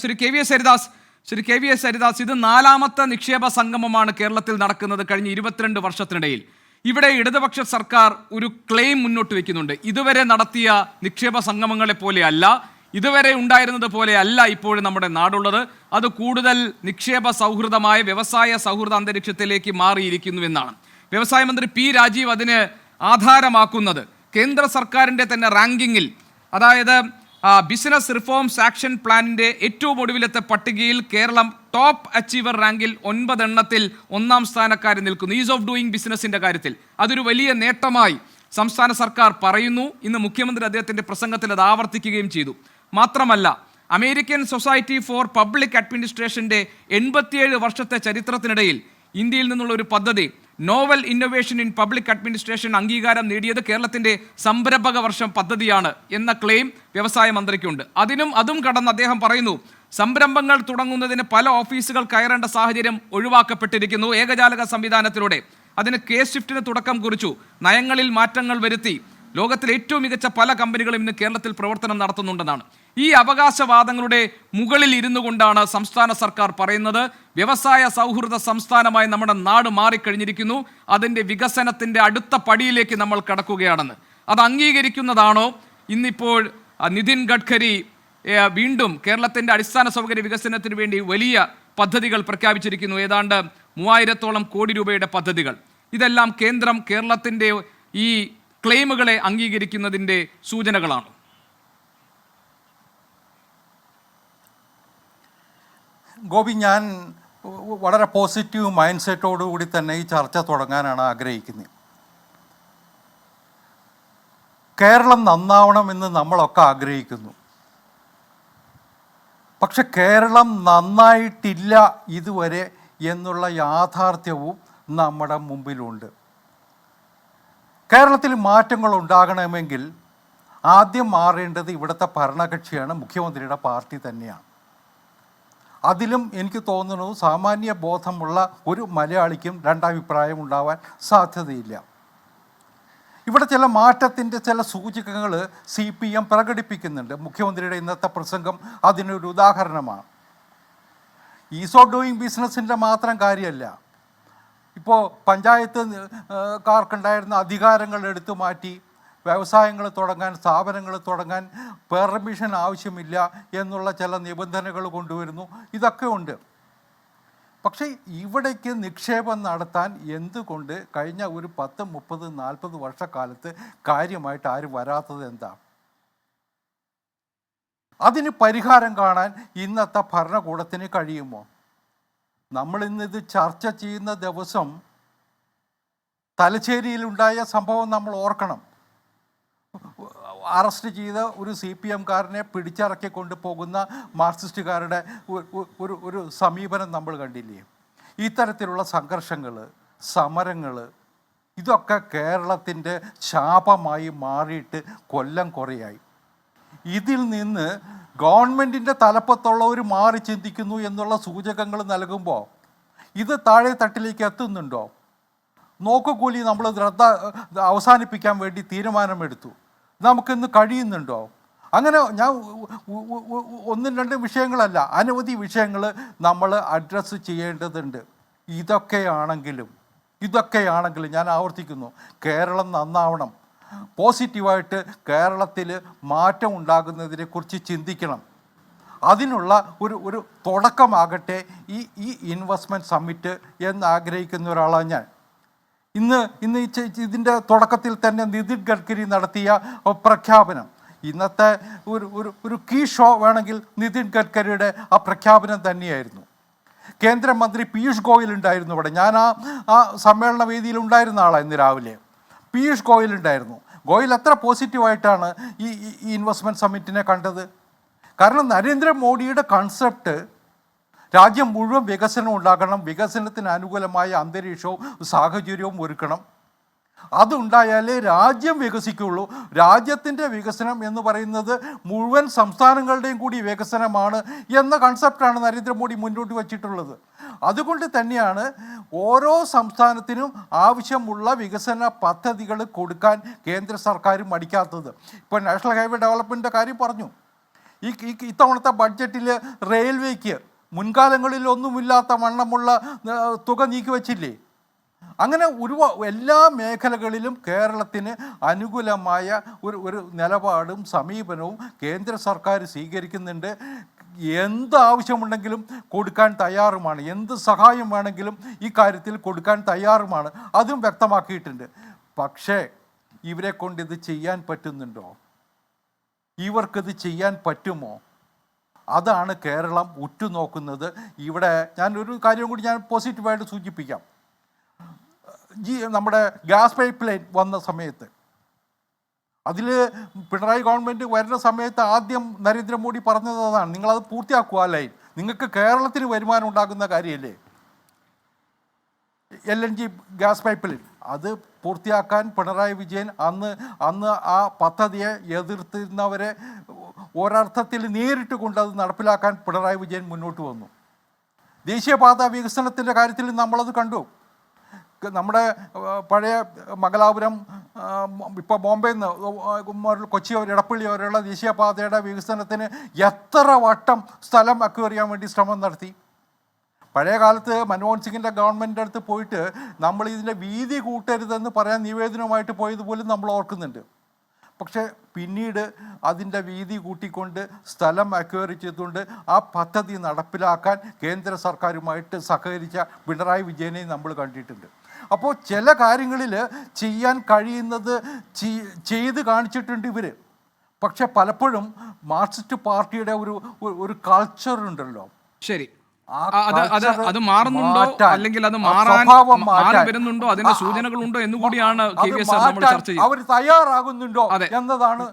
Shri K V S Haridas, ഇത് നാലാമത്തെ നിക്ഷേപ സംഗമമാണ് കേരളത്തിൽ നടക്കുന്നത് കഴിഞ്ഞ 22 വർഷത്തിനിടയിൽ. ഇവിടെ ഇടതുപക്ഷ സർക്കാർ ഒരു ക്ലെയിം മുന്നോട്ട് വെക്കുന്നുണ്ട്. ഇതുവരെ നടത്തിയ നിക്ഷേപ സംഗമങ്ങളെ പോലെയല്ല, ഇതുവരെ ഉണ്ടായിരുന്നത് പോലെയല്ല ഇപ്പോഴും നമ്മുടെ നാടുള്ളത്. അത് കൂടുതൽ നിക്ഷേപ സൗഹൃദമായ വ്യവസായ സൗഹൃദ അന്തരീക്ഷത്തിലേക്ക് മാറിയിരിക്കുന്നുവെന്നാണ് വ്യവസായ മന്ത്രി പി രാജീവ് അതിന് ആധാരമാക്കുന്നത്. കേന്ദ്ര സർക്കാരിൻ്റെ തന്നെ റാങ്കിങ്ങിൽ, അതായത് ബിസിനസ് റിഫോംസ് ആക്ഷൻ പ്ലാനിൻ്റെ ഏറ്റവും ഒടുവിലത്തെ പട്ടികയിൽ കേരളം ടോപ്പ് അച്ചീവർ റാങ്കിൽ 9 എണ്ണത്തിൽ 1-ാം സ്ഥാനക്കാരിൽ നിൽക്കുന്നു. ഈസ് ഓഫ് ഡൂയിങ് ബിസിനസിൻ്റെ കാര്യത്തിൽ അതൊരു വലിയ നേട്ടമായി സംസ്ഥാന സർക്കാർ പറയുന്നു. ഇന്ന് മുഖ്യമന്ത്രി അദ്ദേഹത്തിൻ്റെ പ്രസംഗത്തിൽ അത് ആവർത്തിക്കുകയും ചെയ്തു. മാത്രമല്ല, അമേരിക്കൻ സൊസൈറ്റി ഫോർ പബ്ലിക് അഡ്മിനിസ്ട്രേഷൻ്റെ 87 വർഷത്തെ ചരിത്രത്തിനിടയിൽ ഇന്ത്യയിൽ നിന്നുള്ള ഒരു പദ്ധതി novel innovation in public administration അംഗീകാരം നേടിയത് കേരളത്തിൻ്റെ സംരംഭക വർഷം പദ്ധതിയാണ് എന്ന ക്ലെയിം വ്യവസായ മന്ത്രിക്കുണ്ട്. അതും കടന്ന് അദ്ദേഹം പറയുന്നു, സംരംഭങ്ങൾ തുടങ്ങുന്നതിന് പല ഓഫീസുകൾ കയറേണ്ട സാഹചര്യം ഒഴിവാക്കപ്പെട്ടിരിക്കുന്നു. ഏകജാലക സംവിധാനത്തിലൂടെ അതിന് കേസ് ഷിഫ്റ്റിന് തുടക്കം കുറിച്ചു. നയങ്ങളിൽ മാറ്റങ്ങൾ വരുത്തി. ലോകത്തിലെ ഏറ്റവും മികച്ച പല കമ്പനികളും ഇന്ന് കേരളത്തിൽ പ്രവർത്തനം നടത്തുന്നുണ്ടെന്നാണ്. ഈ അവകാശവാദങ്ങളുടെ മുകളിൽ ഇരുന്നു കൊണ്ടാണ് സംസ്ഥാന സർക്കാർ പറയുന്നത് വ്യവസായ സൗഹൃദ സംസ്ഥാനമായി നമ്മുടെ നാട് മാറിക്കഴിഞ്ഞിരിക്കുന്നു, അതിൻ്റെ വികസനത്തിൻ്റെ അടുത്ത പടിയിലേക്ക് നമ്മൾ കടക്കുകയാണെന്ന്. അത് അംഗീകരിക്കുന്നതാണോ? ഇന്നിപ്പോൾ നിതിൻ ഗഡ്കരി വീണ്ടും കേരളത്തിൻ്റെ അടിസ്ഥാന സൗകര്യ വികസനത്തിന് വേണ്ടി വലിയ പദ്ധതികൾ പ്രഖ്യാപിച്ചിരിക്കുന്നു. ഏതാണ്ട് 3000-ഓളം കോടി രൂപയുടെ പദ്ധതികൾ. ഇതെല്ലാം കേന്ദ്രം കേരളത്തിൻ്റെ ഈ ക്ലെയിമുകളെ അംഗീകരിക്കുന്നതിൻ്റെ സൂചനകളാണ്. ഗോപി, ഞാൻ വളരെ പോസിറ്റീവ് മൈൻഡ് സെറ്റോടുകൂടി തന്നെ ഈ ചർച്ച തുടങ്ങാനാണ് ആഗ്രഹിക്കുന്നത്. കേരളം നന്നാവണമെന്ന് നമ്മളൊക്കെ ആഗ്രഹിക്കുന്നു. പക്ഷെ കേരളം നന്നായിട്ടില്ല ഇതുവരെ എന്നുള്ള യാഥാർത്ഥ്യവും നമ്മുടെ മുമ്പിലുണ്ട്. കേരളത്തിൽ മാറ്റങ്ങൾ ഉണ്ടാകണമെങ്കിൽ ആദ്യം മാറേണ്ടത് ഇവിടുത്തെ ഭരണകക്ഷിയാണ്, മുഖ്യമന്ത്രിയുടെ പാർട്ടി തന്നെയാണ്. അതിലും എനിക്ക് തോന്നുന്നു സാമാന്യ ബോധമുള്ള ഒരു മലയാളിക്കും രണ്ടഭിപ്രായം ഉണ്ടാവാൻ സാധ്യതയില്ല. ഇവിടെ ചില മാറ്റത്തിൻ്റെ ചില സൂചകങ്ങൾ CPM പ്രകടിപ്പിക്കുന്നുണ്ട്. മുഖ്യമന്ത്രിയുടെ ഇന്നത്തെ പ്രസംഗം അതിനൊരു ഉദാഹരണമാണ്. ഈസ് ഓഫ് ഡൂയിങ് ബിസിനസ്സിൻ്റെ മാത്രം കാര്യമല്ല. ഇപ്പോൾ പഞ്ചായത്തുകാർക്കുണ്ടായിരുന്ന അധികാരങ്ങൾ എടുത്തു മാറ്റി വ്യവസായങ്ങൾ തുടങ്ങാൻ, സ്ഥാപനങ്ങൾ തുടങ്ങാൻ പെർമിഷൻ ആവശ്യമില്ല എന്നുള്ള ചില നിബന്ധനകൾ കൊണ്ടുവരുന്നു. ഇതൊക്കെ ഉണ്ട്. പക്ഷേ ഇവിടേക്ക് നിക്ഷേപം നടത്താൻ എന്തുകൊണ്ട് കഴിഞ്ഞ ഒരു 10, 30, 40 വർഷക്കാലത്ത് കാര്യമായിട്ട് ആരും വരാത്തത് എന്താ? അതിന് പരിഹാരം കാണാൻ ഇന്നത്തെ ഭരണകൂടത്തിന് കഴിയുമോ? നമ്മളിന്നിത് ചർച്ച ചെയ്യുന്ന ദിവസം തലശ്ശേരിയിലുണ്ടായ സംഭവം നമ്മൾ ഓർക്കണം. അറസ്റ്റ് ചെയ്ത ഒരു CPMകാരനെ പിടിച്ചിറക്കി കൊണ്ടുപോകുന്ന മാർക്സിസ്റ്റുകാരുടെ ഒരു സമീപനം നമ്മൾ കണ്ടില്ലേ? ഇത്തരത്തിലുള്ള സംഘർഷങ്ങൾ, സമരങ്ങൾ, ഇതൊക്കെ കേരളത്തിൻ്റെ ശാപമായി മാറിയിട്ട് കൊല്ലം കുറയായി. ഇതിൽ നിന്ന് ഗവൺമെൻറ്റിൻ്റെ തലപ്പത്തുള്ളവർ മാറി ചിന്തിക്കുന്നു എന്നുള്ള സൂചകങ്ങൾ നൽകുമ്പോൾ ഇത് താഴെ തട്ടിലേക്ക് എത്തുന്നുണ്ടോ? നോക്കുകൂലി നമ്മൾ അവസാനിപ്പിക്കാൻ വേണ്ടി തീരുമാനമെടുത്തു. നമുക്കിന്ന് കഴിയുന്നുണ്ടോ? അങ്ങനെ ഞാൻ 1-2 വിഷയങ്ങളല്ല, അനവധി വിഷയങ്ങൾ നമ്മൾ അഡ്രസ്സ് ചെയ്യേണ്ടതുണ്ട്. ഇതൊക്കെയാണെങ്കിലും ഞാൻ ആവർത്തിക്കുന്നു, കേരളം നന്നാവണം. പോസിറ്റീവായിട്ട് കേരളത്തിൽ മാറ്റം ഉണ്ടാകുന്നതിനെക്കുറിച്ച് ചിന്തിക്കണം. അതിനുള്ള ഒരു തുടക്കമാകട്ടെ ഈ ഇൻവെസ്റ്റ്മെൻറ്റ് സമ്മിറ്റ് എന്ന് ആഗ്രഹിക്കുന്ന ഒരാളാണ് ഞാൻ. ഇന്ന് ഇതിൻ്റെ തുടക്കത്തിൽ തന്നെ നിതിൻ ഗഡ്കരി നടത്തിയ പ്രഖ്യാപനം, ഇന്നത്തെ ഒരു കീ ഷോ വേണമെങ്കിൽ നിതിൻ ഗഡ്കരിയുടെ ആ പ്രഖ്യാപനം തന്നെയായിരുന്നു. കേന്ദ്രമന്ത്രി പീയൂഷ് ഗോയൽ ഉണ്ടായിരുന്നു ഇവിടെ. ഞാൻ ആ സമ്മേളന വേദിയിൽ ഉണ്ടായിരുന്ന ആളാണ് ഇന്ന് രാവിലെ. പീയൂഷ് ഗോയൽ ഉണ്ടായിരുന്നു. ഗോയൽ എത്ര പോസിറ്റീവായിട്ടാണ് ഈ ഇൻവെസ്റ്റ്മെൻറ്റ് സമ്മിറ്റിനെ കണ്ടത്. കാരണം നരേന്ദ്രമോദിയുടെ കൺസെപ്റ്റ് രാജ്യം മുഴുവൻ വികസനം ഉണ്ടാക്കണം, വികസനത്തിന് അനുകൂലമായ അന്തരീക്ഷവും സാഹചര്യവും ഒരുക്കണം. അതുണ്ടായാലേ രാജ്യം വികസിക്കുകയുള്ളൂ. രാജ്യത്തിൻ്റെ വികസനം എന്ന് പറയുന്നത് മുഴുവൻ സംസ്ഥാനങ്ങളുടെയും കൂടി വികസനമാണ് എന്ന കൺസെപ്റ്റാണ് നരേന്ദ്രമോദി മുന്നോട്ട് വച്ചിട്ടുള്ളത്. അതുകൊണ്ട് തന്നെയാണ് ഓരോ സംസ്ഥാനത്തിനും ആവശ്യമുള്ള വികസന പദ്ധതികൾ കൊടുക്കാൻ കേന്ദ്ര സർക്കാർ മടിക്കാത്തത്. ഇപ്പോൾ നാഷണൽ ഹൈവേ ഡെവലപ്മെൻറ്റിൻ്റെ കാര്യം പറഞ്ഞു. ഇത്തവണത്തെ ബഡ്ജറ്റിൽ റെയിൽവേക്ക് മുൻകാലങ്ങളിൽ ഒന്നുമില്ലാത്ത വണ്ണമുള്ള തുക നീക്കിവെച്ചില്ലേ? അങ്ങനെ എല്ലാ മേഖലകളിലും കേരളത്തിന് അനുകൂലമായ ഒരു നിലപാടും സമീപനവും കേന്ദ്ര സർക്കാർ സ്വീകരിക്കുന്നുണ്ട്. എന്ത് ആവശ്യമുണ്ടെങ്കിലും കൊടുക്കാൻ തയ്യാറുമാണ്, എന്ത് സഹായം വേണമെങ്കിലും ഈ കാര്യത്തിൽ കൊടുക്കാൻ തയ്യാറുമാണ്, അതും വ്യക്തമാക്കിയിട്ടുണ്ട്. പക്ഷേ ഇവരെ കൊണ്ട് ഇത് ചെയ്യാൻ പറ്റുന്നുണ്ടോ? ഇവർക്കിത് ചെയ്യാൻ പറ്റുമോ? അതാണ് കേരളം ഉറ്റുനോക്കുന്നത്. ഇവിടെ ഞാനൊരു കാര്യം കൂടി ഞാൻ പോസിറ്റീവായിട്ട് സൂചിപ്പിക്കാം. നമ്മുടെ ഗ്യാസ് പൈപ്പ് ലൈൻ വന്ന സമയത്ത്, അതിൽ പിണറായി ഗവൺമെൻറ് വരുന്ന സമയത്ത് ആദ്യം നരേന്ദ്രമോദി പറഞ്ഞത് അതാണ്, നിങ്ങളത് പൂർത്തിയാക്കുക ആ ലൈൻ, നിങ്ങൾക്ക് കേരളത്തിന് വരുമാനം ഉണ്ടാകുന്ന കാര്യമല്ലേ LNG ഗ്യാസ് പൈപ്പ് ലൈൻ. അത് പൂർത്തിയാക്കാൻ പിണറായി വിജയൻ അന്ന് ആ പദ്ധതിയെ എതിർത്തിരുന്നവരെ ഒരർത്ഥത്തിൽ നേരിട്ട് കൊണ്ട് അത് നടപ്പിലാക്കാൻ പിണറായി വിജയൻ മുന്നോട്ട് വന്നു. ദേശീയപാത വികസനത്തിൻ്റെ കാര്യത്തിൽ നമ്മളത് കണ്ടു. നമ്മുടെ പഴയ മംഗലാപുരം, ഇപ്പോൾ ബോംബെയിൽ നിന്ന് കൊച്ചി ഇടപ്പള്ളി വരെയുള്ള ദേശീയപാതയുടെ വികസനത്തിന് എത്ര വട്ടം സ്ഥലം അക്വയർ ചെയ്യാൻ വേണ്ടി ശ്രമം നടത്തി. പഴയ കാലത്ത് മൻമോഹൻ സിംഗിൻ്റെ ഗവൺമെൻറ്റിൻ്റെ അടുത്ത് പോയിട്ട് നമ്മൾ ഇതിൻ്റെ വീതി കൂട്ടരുതെന്ന് പറയാൻ നിവേദനവുമായിട്ട് പോയതുപോലും നമ്മൾ ഓർക്കുന്നുണ്ട്. പക്ഷേ പിന്നീട് അതിൻ്റെ വീതി കൂട്ടിക്കൊണ്ട് സ്ഥലം അക്വയർ ചെയ്തുകൊണ്ട് ആ പദ്ധതി നടപ്പിലാക്കാൻ കേന്ദ്ര സർക്കാരുമായിട്ട് സഹകരിച്ച പിണറായി വിജയനെ നമ്മൾ കണ്ടിട്ടുണ്ട്. അപ്പോൾ ചില കാര്യങ്ങളിൽ ചെയ്യാൻ കഴിയുന്നത് ചെയ്ത് കാണിച്ചിട്ടുണ്ട് ഇവർ. പക്ഷെ പലപ്പോഴും മാർക്സിസ്റ്റ് പാർട്ടിയുടെ ഒരു കൾച്ചർ ഉണ്ടല്ലോ. ശരി, അത് മാറുന്നുണ്ടോ അല്ലെങ്കിൽ അത് മാറി വരുന്നുണ്ടോ, അതിന്റെ സൂചനകളുണ്ടോ എന്നുകൂടിയാണ് KVS നമ്മൾ ചർച്ച ചെയ്യുന്നത്. അവർ തയ്യാറാകുന്നുണ്ടോ എന്നതാണ്